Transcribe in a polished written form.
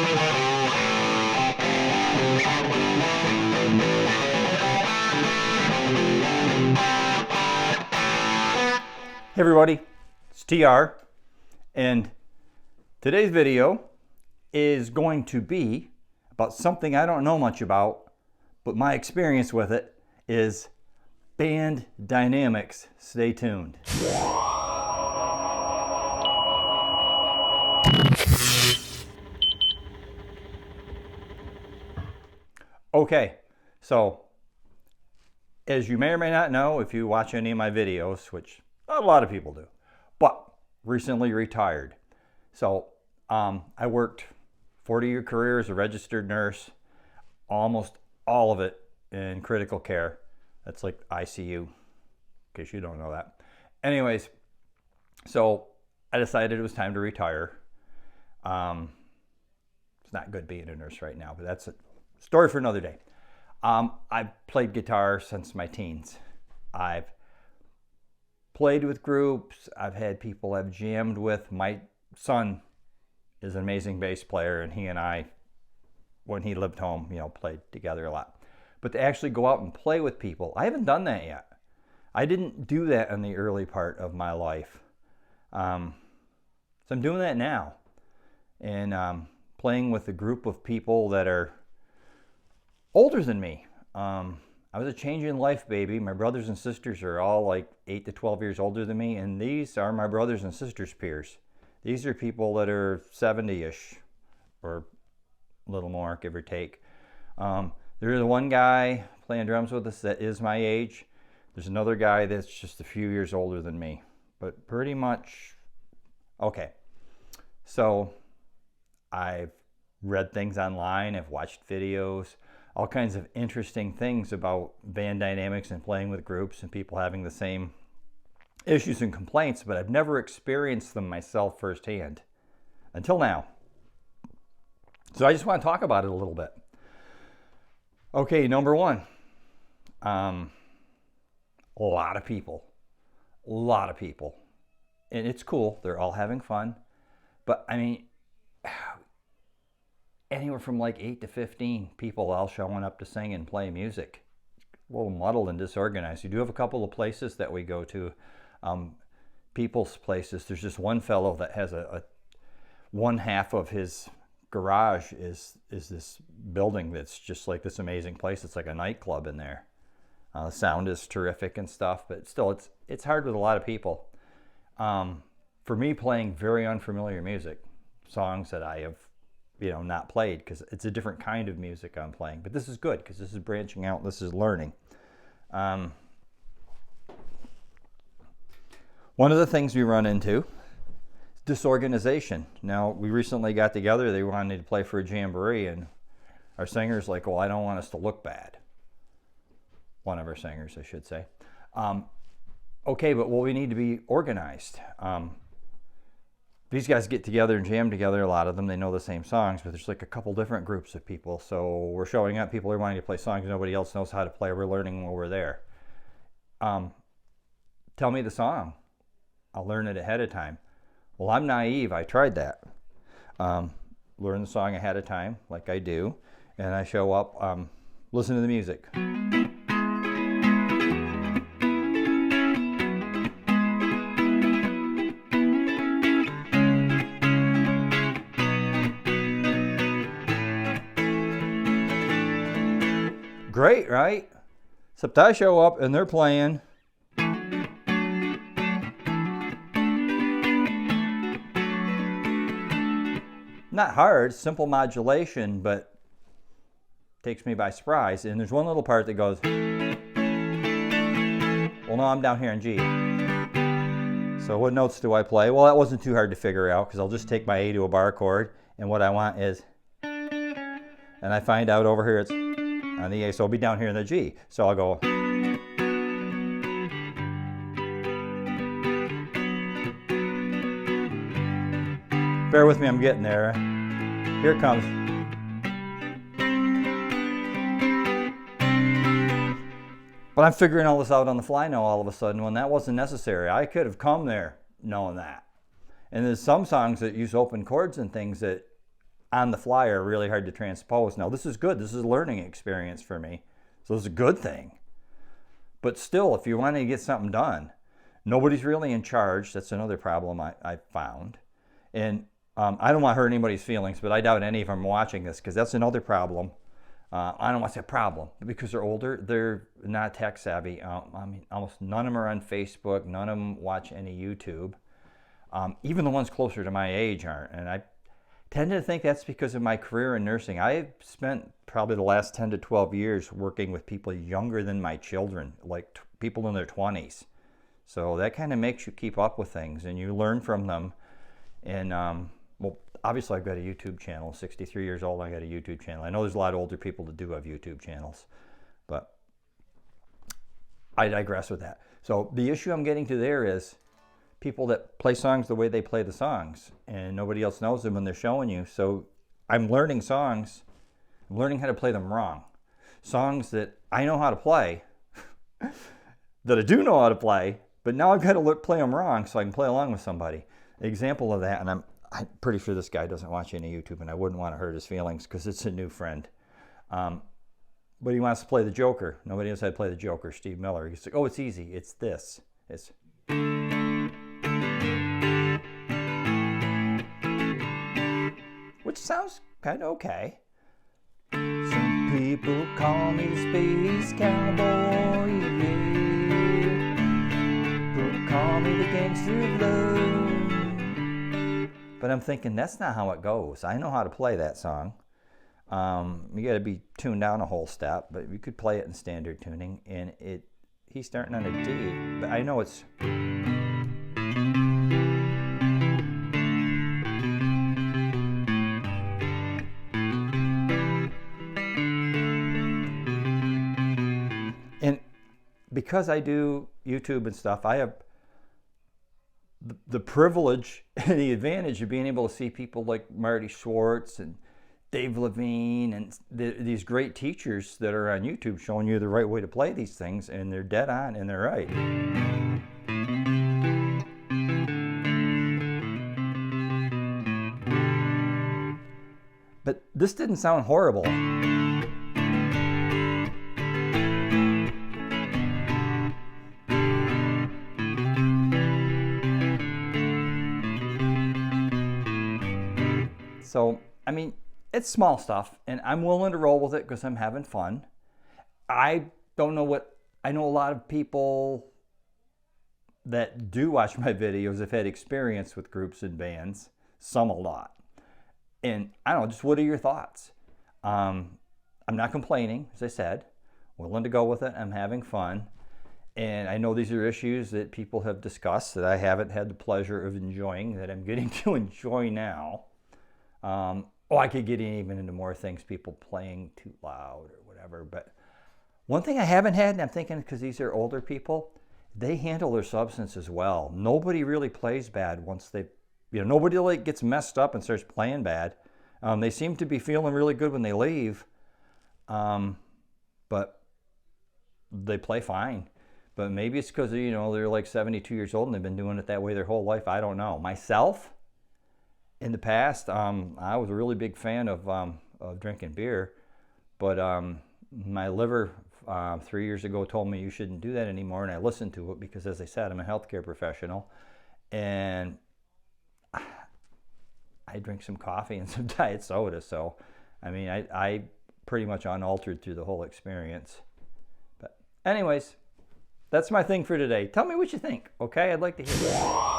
Hey everybody, it's TR, and today's video is going to be about something I don't know much about, but my experience with it is band dynamics. Stay tuned. Okay, so as you may or may not know, if you watch any of my videos, which a lot of people do, but recently retired. So I worked 40-year career as a registered nurse, almost all of it in critical care. That's like ICU, in case you don't know that. Anyways, so I decided it was time to retire. It's not good being a nurse right now, but that's a story for another day. I've played guitar since my teens. I've played with groups. I've had people I've jammed with. My son is an amazing bass player, and he and I, when he lived home, played together a lot. But to actually go out and play with people, I haven't done that yet. I didn't do that in the early part of my life. So I'm doing that now. And playing with a group of people that are older than me. I was a change in life baby. My brothers and sisters are all like 8 to 12 years older than me, and these are my brothers and sisters' peers. These are people that are 70-ish, or a little more, give or take. There's one guy playing drums with us that is my age. There's another guy that's just a few years older than me, but pretty much okay. So I've read things online, I've watched videos, all kinds of interesting things about band dynamics and playing with groups and people having the same issues and complaints, but I've never experienced them myself firsthand until now. So I just want to talk about it a little bit. Okay, number one, a lot of people, and it's cool. They're all having fun, but I mean, anywhere from like 8 to 15 people all showing up to sing and play music. A little muddled and disorganized. You do have a couple of places that we go to, people's places. There's just one fellow that has one half of his garage is this building that's just like this amazing place. It's like a nightclub in there. The sound is terrific and stuff, but still it's hard with a lot of people. For me, playing very unfamiliar music, songs that I have not played, because it's a different kind of music I'm playing. But this is good, because this is branching out, this is learning. One of the things we run into is disorganization. Now, we recently got together, they wanted to play for a jamboree, and our singer's like, well, I don't want us to look bad. One of our singers, I should say. Okay, but we need to be organized. These guys get together and jam together, a lot of them. They know the same songs, but there's like a couple different groups of people. So we're showing up, people are wanting to play songs nobody else knows how to play. We're learning while we're there. Tell me the song. I'll learn it ahead of time. Well, I'm naive. I tried that. Learn the song ahead of time, like I do. And I show up, listen to the music. Great, right? Except I show up and they're playing. Not hard, simple modulation, but takes me by surprise. And there's one little part that goes, well, no, I'm down here in G. So what notes do I play? Well, that wasn't too hard to figure out, because I'll just take my A to a bar chord, and what I want is, and I find out over here it's on the A, so I'll be down here in the G. So I'll go. Bear with me, I'm getting there. Here it comes. But I'm figuring all this out on the fly now all of a sudden, when that wasn't necessary. I could have come there knowing that. And there's some songs that use open chords and things that on the fly are really hard to transpose. Now, this is good. This is a learning experience for me. So it's a good thing. But still, if you want to get something done, nobody's really in charge. That's another problem I found. And I don't want to hurt anybody's feelings, but I doubt any of them are watching this, because that's another problem. I don't want to say problem, because they're older, they're not tech savvy. I mean, almost none of them are on Facebook. None of them watch any YouTube. Even the ones closer to my age aren't. And I tend to think that's because of my career in nursing. I've spent probably the last 10 to 12 years working with people younger than my children, like people in their 20s. So that kind of makes you keep up with things, and you learn from them. And well, obviously I've got a YouTube channel. 63 years old, I got a YouTube channel. I know there's a lot of older people that do have YouTube channels, but I digress with that. So the issue I'm getting to there is people that play songs the way they play the songs, and nobody else knows them when they're showing you. So I'm learning songs. I'm learning how to play them wrong. Songs that I know how to play, that I do know how to play, but now I've got to play them wrong so I can play along with somebody. An example of that, and I'm pretty sure this guy doesn't watch any YouTube, and I wouldn't want to hurt his feelings because it's a new friend. But he wants to play the Joker. Nobody knows how to play the Joker, Steve Miller. He's like, oh, it's easy. It's this. It's... which sounds kind of okay. Some people call me the Space Cowboy, yeah. People call me the Gangster of Love. But I'm thinking, that's not how it goes. I know how to play that song. You got to be tuned down a whole step, but you could play it in standard tuning, and he's starting on a D, but I know it's... And because I do YouTube and stuff, I have the privilege and the advantage of being able to see people like Marty Schwartz and Dave Levine and these great teachers that are on YouTube showing you the right way to play these things, and they're dead on and they're right. But this didn't sound horrible. So, I mean, it's small stuff, and I'm willing to roll with it because I'm having fun. I don't know what... I know a lot of people that do watch my videos have had experience with groups and bands, some a lot. And I don't know, just what are your thoughts? I'm not complaining, as I said. Willing to go with it. I'm having fun. And I know these are issues that people have discussed that I haven't had the pleasure of enjoying, that I'm getting to enjoy now. I could get even into more things, people playing too loud or whatever. But one thing I haven't had, and I'm thinking because these are older people, they handle their substances well. Nobody really plays bad once they, nobody like gets messed up and starts playing bad. They seem to be feeling really good when they leave, but they play fine. But maybe it's because, they're like 72 years old and they've been doing it that way their whole life. I don't know. Myself, in the past, I was a really big fan of drinking beer, but my liver 3 years ago told me you shouldn't do that anymore, and I listened to it because, as I said, I'm a healthcare professional, and I drink some coffee and some diet soda. So, I mean, I pretty much unaltered through the whole experience. But anyways, that's my thing for today. Tell me what you think, okay? I'd like to hear that.